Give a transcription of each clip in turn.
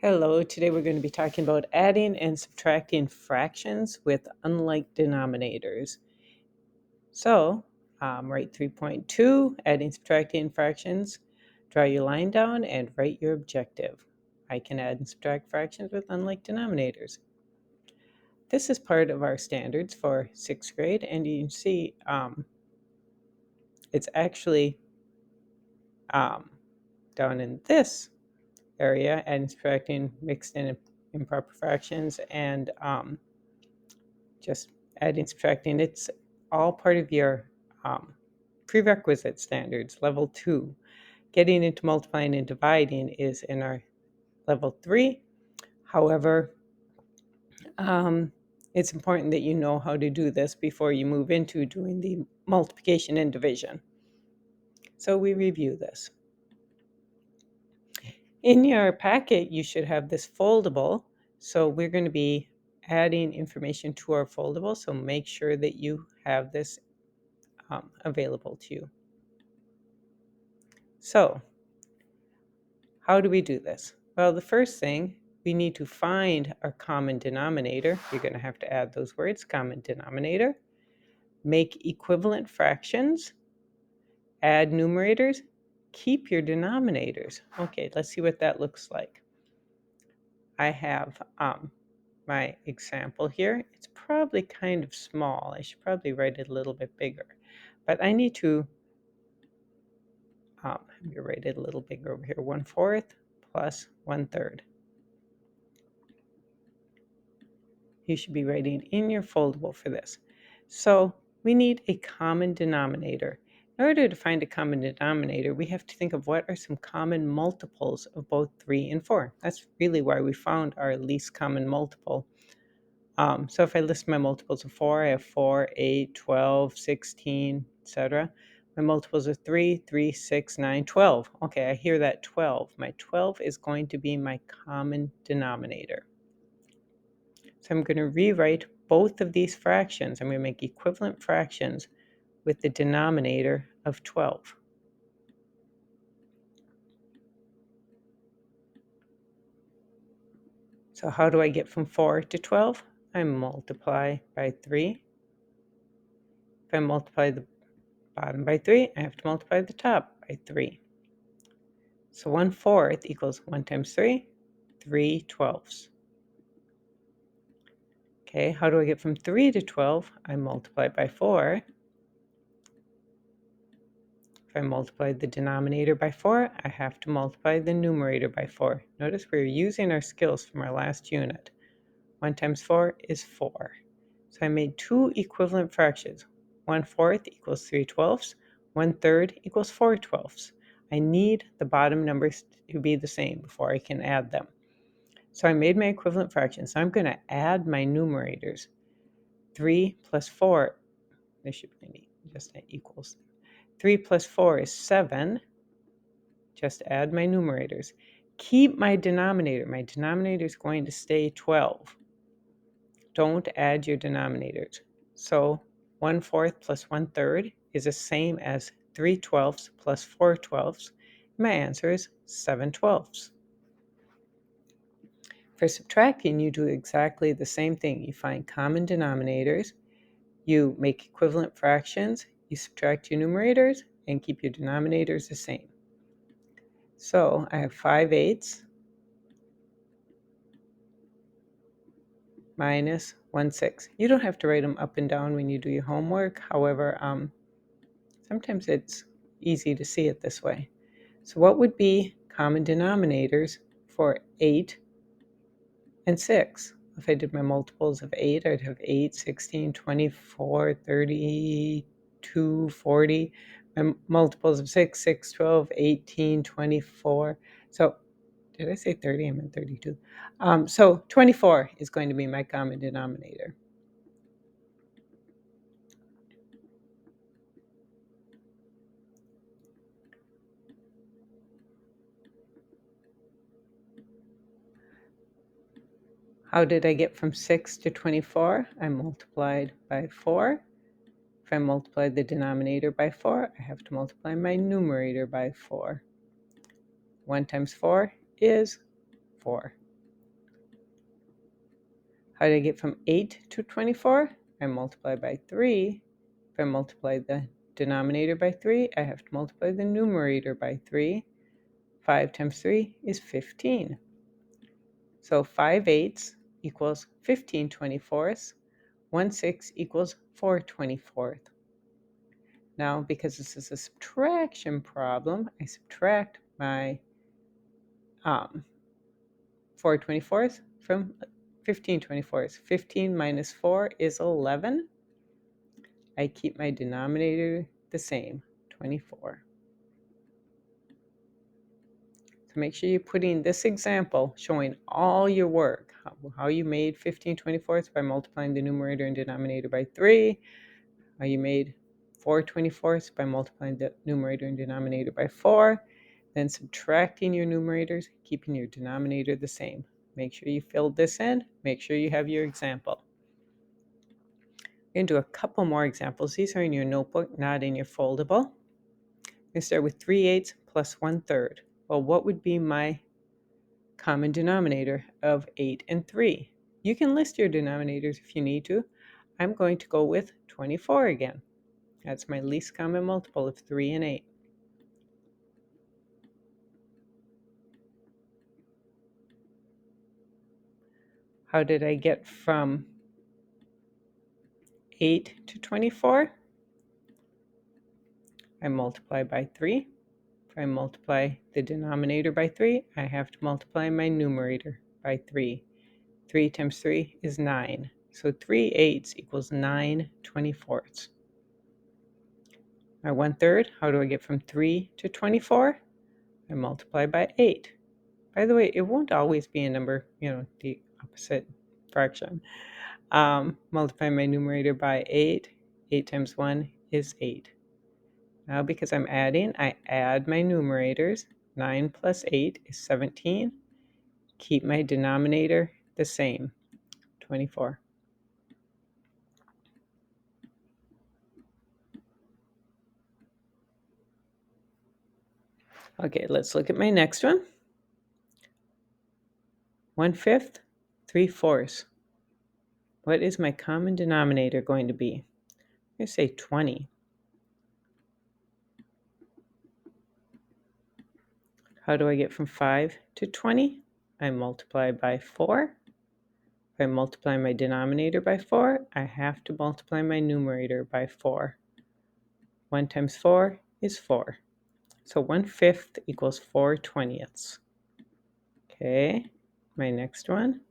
Hello, today we're going to be talking about adding and subtracting fractions with unlike denominators. So, write 3.2, adding, subtracting fractions. Draw your line down and write your objective. I can add and subtract fractions with unlike denominators. This is part of our standards for 6th grade, and you can see it's actually down in this area, adding, subtracting, mixed and improper fractions, and just adding, subtracting. It's all part of your prerequisite standards, level 2. Getting into multiplying and dividing is in our level 3. However, it's important that you know how to do this before you move into doing the multiplication and division. So we review this. In your packet, you should have this foldable. So we're going to be adding information to our foldable. So make sure that you have this available to you. So how do we do this? Well, the first thing, we need to find our common denominator. You're going to have to add those words, common denominator. Make equivalent fractions. Add numerators. Keep your denominators. Okay, let's see what that looks like. I have my example here. It's probably kind of small. I should probably write it a little bit bigger. But I need to write it a little bigger over here. 1/4 plus 1/3. You should be writing in your foldable for this. So we need a common denominator. In order to find a common denominator, we have to think of what are some common multiples of both 3 and 4. That's really why we found our least common multiple. So if I list my multiples of 4, I have 4, 8, 12, 16, etc. My multiples of 3, 3, 6, 9, 12. Okay, I hear that 12. My 12 is going to be my common denominator. So I'm going to rewrite both of these fractions. I'm going to make equivalent fractions with the denominator of 12. So how do I get from 4 to 12? I multiply by 3. If I multiply the bottom by 3, I have to multiply the top by 3. So 1/4 equals 1 times 3, 3/12. Okay, how do I get from 3 to 12? I multiply by 4. If I multiply the denominator by 4, I have to multiply the numerator by 4. Notice we're using our skills from our last unit. 1 times 4 is 4. So I made two equivalent fractions. 1/4 equals 3/12. 1/3 equals 4/12. I need the bottom numbers to be the same before I can add them. So I made my equivalent fractions. So I'm going to add my numerators. 3 plus 4, this should be just equals. 3 plus 4 is 7. Just add my numerators. Keep my denominator. My denominator is going to stay 12. Don't add your denominators. So 1/4 plus 1/3 is the same as 3/12 plus 4/12. My answer is 7/12. For subtracting, you do exactly the same thing. You find common denominators, you make equivalent fractions, you subtract your numerators, and keep your denominators the same. So I have 5/8 minus 1/6. You don't have to write them up and down when you do your homework. However, sometimes it's easy to see it this way. So what would be common denominators for 8 and 6? If I did my multiples of 8, I'd have 8, 16, 24, 32, 40. My multiples of 6, 6, 12, 18, 24. So did I say 30? I meant 32. So 24 is going to be my common denominator. How did I get from 6 to 24? I multiplied by 4. If I multiply the denominator by 4, I have to multiply my numerator by 4. 1 times 4 is 4. How did I get from 8 to 24? I multiply by 3. If I multiply the denominator by 3, I have to multiply the numerator by 3. 5 times 3 is 15. So 5/8 equals 15 24ths. 1/6 equals 4 24ths. Now, because this is a subtraction problem, I subtract my 4 24ths from 15 24ths. 15 minus 4 is 11. I keep my denominator the same, 24. So make sure you're putting this example showing all your work, how you made 15 24ths by multiplying the numerator and denominator by 3, how you made 4 24ths by multiplying the numerator and denominator by 4, then subtracting your numerators, keeping your denominator the same. Make sure you filled this in. Make sure you have your example. We're going to do a couple more examples. These are in your notebook, not in your foldable. I start with 3/8 plus 1/3. Well, what would be my common denominator of 8 and 3? You can list your denominators if you need to. I'm going to go with 24 again. That's my least common multiple of 3 and 8. How did I get from 8 to 24? I multiply by 3. If I multiply the denominator by 3, I have to multiply my numerator by 3. 3 times 3 is 9. So 3/8 equals 9 24ths. My 1/3, how do I get from 3 to 24? I multiply by 8. By the way, it won't always be a number, the opposite fraction. Multiply my numerator by 8. 8 times 1 is 8. Now, because I'm adding, I add my numerators. 9 plus 8 is 17. Keep my denominator the same, 24. Okay, let's look at my next one. 1/5, 3/4. What is my common denominator going to be? I'm going to say 20. How do I get from 5 to 20? I multiply by 4. If I multiply my denominator by 4, I have to multiply my numerator by 4. 1 times 4 is 4. So 1/5 equals 4/20. Okay, my next one,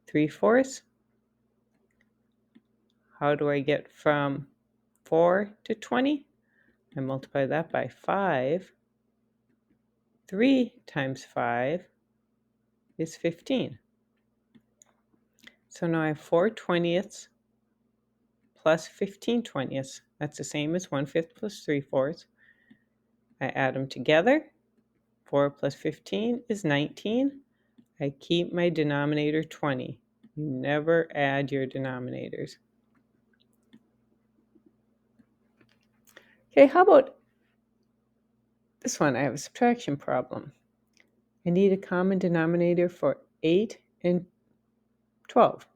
3/4. How do I get from 4 to 20? I multiply that by 5. 3 times 5 is 15. So now I have 4/20 plus 15/20. That's the same as 1/5 plus 3/4. I add them together. 4 plus 15 is 19. I keep my denominator 20. You never add your denominators. Okay, how about this one? I have a subtraction problem. I need a common denominator for 8 and 12.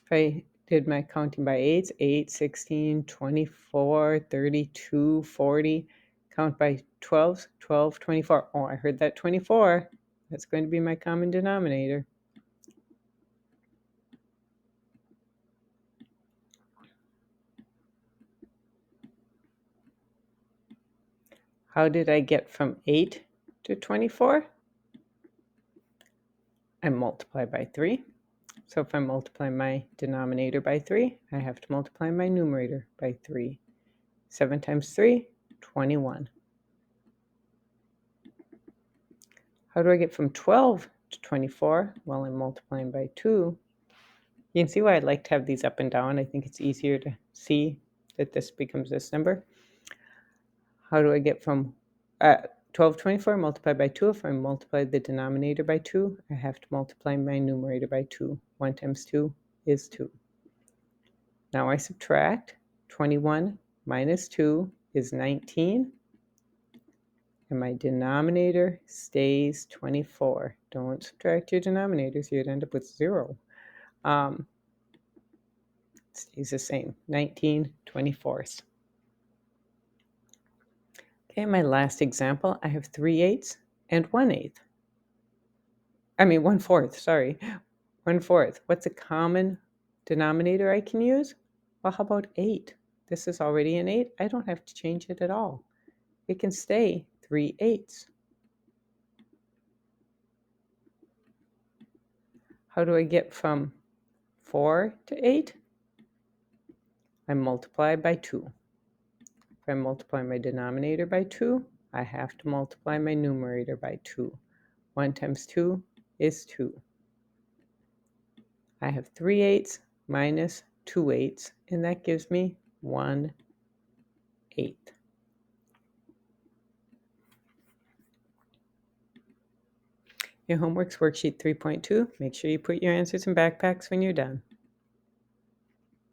If I did my counting by 8s, 8, 16, 24, 32, 40. Count by 12s, 12, 24. Oh, I heard that 24. That's going to be my common denominator. How did I get from 8 to 24? I multiply by 3. So if I multiply my denominator by 3, I have to multiply my numerator by 3. 7 times 3, 21. How do I get from 12 to 24? Well, I'm multiplying by 2. You can see why I like to have these up and down. I think it's easier to see that this becomes this number. How do I get from 12 to 24 multiplied by 2? If I multiply the denominator by 2, I have to multiply my numerator by 2. 1 times 2 is 2. Now I subtract. 21 minus 2 is 19. And my denominator stays 24. Don't subtract your denominators. You'd end up with 0. Stays the same, 19/24. Okay, my last example, I have 3/8 and 1/8. I mean 1/4, sorry. 1/4. What's a common denominator I can use? Well, how about 8? This is already an 8. I don't have to change it at all. It can stay 3/8. How do I get from 4 to 8? I multiply by 2. If I multiply my denominator by 2, I have to multiply my numerator by 2. 1 times 2 is 2. I have 3/8 minus 2/8, and that gives me 1/8. Your homework's worksheet 3.2. Make sure you put your answers in backpacks when you're done.